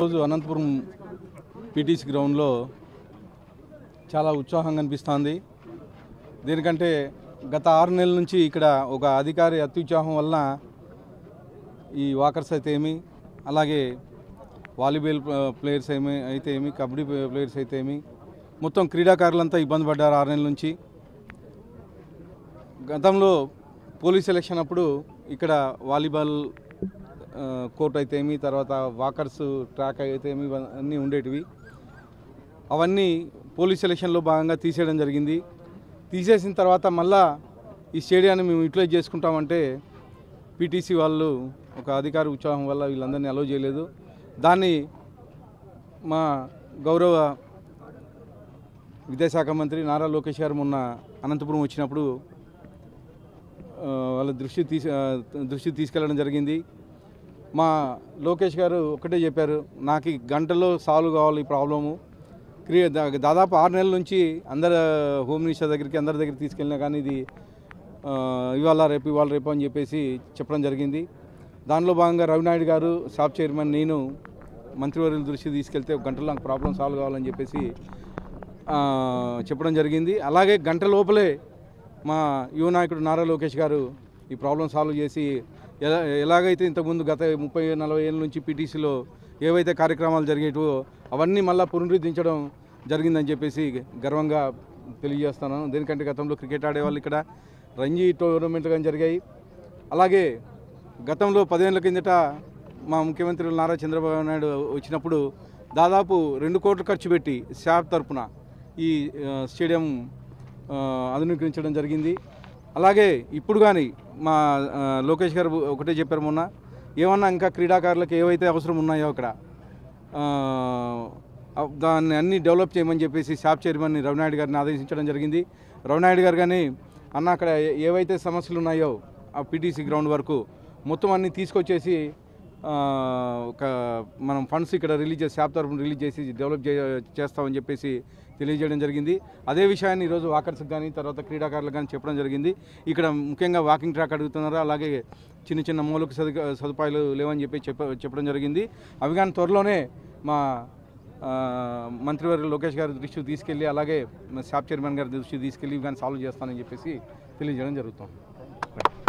రోజు అనంతపురం పీటీసీ గ్రౌండ్లో చాలా ఉత్సాహంగా అనిపిస్తుంది. దీనికంటే గత 6 నెలల నుంచి ఇక్కడ ఒక అధికారి అత్యుత్సాహం వలన ఈ వాకర్స్ అయితే ఏమి, అలాగే వాలీబాల్ ప్లేయర్స్ అయితే ఏమి, కబడ్డీ ప్లేయర్స్ అయితే ఏమి, మొత్తం క్రీడాకారులంతా ఇబ్బంది పడ్డారు 6 నెలల నుంచి. గతంలో పోలీస్ ఎలక్షన్ అప్పుడు ఇక్కడ వాలీబాల్ కోర్ట్ అయితే ఏమి, తర్వాత వాకర్స్ ట్రాక్ అయితే ఏమి, అన్నీ ఉండేటివి. అవన్నీ పోలీస్ ఎలక్షన్లో భాగంగా తీసేయడం జరిగింది. తీసేసిన తర్వాత మళ్ళా ఈ స్టేడియాన్ని మేము యూటిలైజ్ చేసుకుంటామంటే పీటీసీ వాళ్ళు ఒక అధికారి ఉత్సాహం వల్ల వీళ్ళందరినీ అలౌ చేయలేదు. దాన్ని మా గౌరవ విద్యాశాఖ మంత్రి నారా లోకేష్ గారు మొన్న అనంతపురం వచ్చినప్పుడు వాళ్ళ దృష్టి తీసుకెళ్ళడం జరిగింది. మా లోకేష్ గారు ఒకటే చెప్పారు, నాకు గంటలో సాల్వ్ కావాలి ఈ ప్రాబ్లము. దాదాపు 6 నెలల నుంచి హోమ్ మినిస్టర్ దగ్గరికి అందరి దగ్గరికి తీసుకెళ్ళినా కానీ ఇది ఇవాళ రేపు అని చెప్పేసి చెప్పడం జరిగింది. దానిలో భాగంగా రవినాయుడు గారు, షాప్ చైర్మన్, నేను మంత్రివర్యుల దృష్టి తీసుకెళ్తే ఒక గంటలో నాకు ప్రాబ్లం సాల్వ్ కావాలని చెప్పేసి చెప్పడం జరిగింది. అలాగే గంట లోపలే మా యువ నాయకుడు నారా లోకేష్ గారు ఈ ప్రాబ్లం సాల్వ్ చేసి ఎలాగైతే ఇంతకుముందు గత 30-40 ఏళ్ళ నుంచి పీటీసీలో ఏవైతే కార్యక్రమాలు జరిగేటో అవన్నీ మళ్ళీ పునరుద్ధరించడం జరిగిందని చెప్పేసి గర్వంగా తెలియజేస్తాను. దేనికంటే గతంలో క్రికెట్ ఆడేవాళ్ళు ఇక్కడ రంజీ టోర్నమెంట్లు కానీ జరిగాయి. అలాగే గతంలో 10 ఏళ్ళ కిందట మా ముఖ్యమంత్రి నారా చంద్రబాబు నాయుడు వచ్చినప్పుడు దాదాపు 2 కోట్లు ఖర్చు పెట్టి శాప్ తరపున ఈ స్టేడియం ఆధునీకరించడం జరిగింది. అలాగే ఇప్పుడు కానీ మా లోకేష్ గారు ఒకటే చెప్పారు, మొన్న ఏమన్నా ఇంకా క్రీడాకారులకు ఏవైతే అవసరం ఉన్నాయో అక్కడ దాన్ని అన్నీ డెవలప్ చేయమని చెప్పేసి షాప్ చైర్మన్ని రవినాయుడు గారిని ఆదేశించడం జరిగింది. రవినాయుడు గారు కానీ అన్న అక్కడ ఏవైతే సమస్యలు ఉన్నాయో ఆ పీటీసీ గ్రౌండ్ వరకు మొత్తం అన్నీ తీసుకొచ్చేసి మనం ఫండ్స్ ఇక్కడ రిలీజ్ చేసి షాప్ తరఫున రిలీజ్ చేసి డెవలప్ చేస్తామని చెప్పేసి తెలియజేయడం జరిగింది. అదే విషయాన్ని ఈరోజు వాకర్స్కి కానీ తర్వాత క్రీడాకారులకు కానీ చెప్పడం జరిగింది. ఇక్కడ ముఖ్యంగా వాకింగ్ ట్రాక్ అడుగుతున్నారు, అలాగే చిన్న మౌలిక సదుపాయాలు లేవని చెప్పడం జరిగింది. అవి కానీ త్వరలోనే మా మంత్రివర్యులు లోకేష్ గారి దృష్టికి తీసుకెళ్ళి అలాగే షాప్ చైర్మన్ గారి దృష్టికి తీసుకెళ్ళి ఇవి కానీ సాల్వ్ చేస్తానని చెప్పేసి తెలియజేయడం జరుగుతుంది.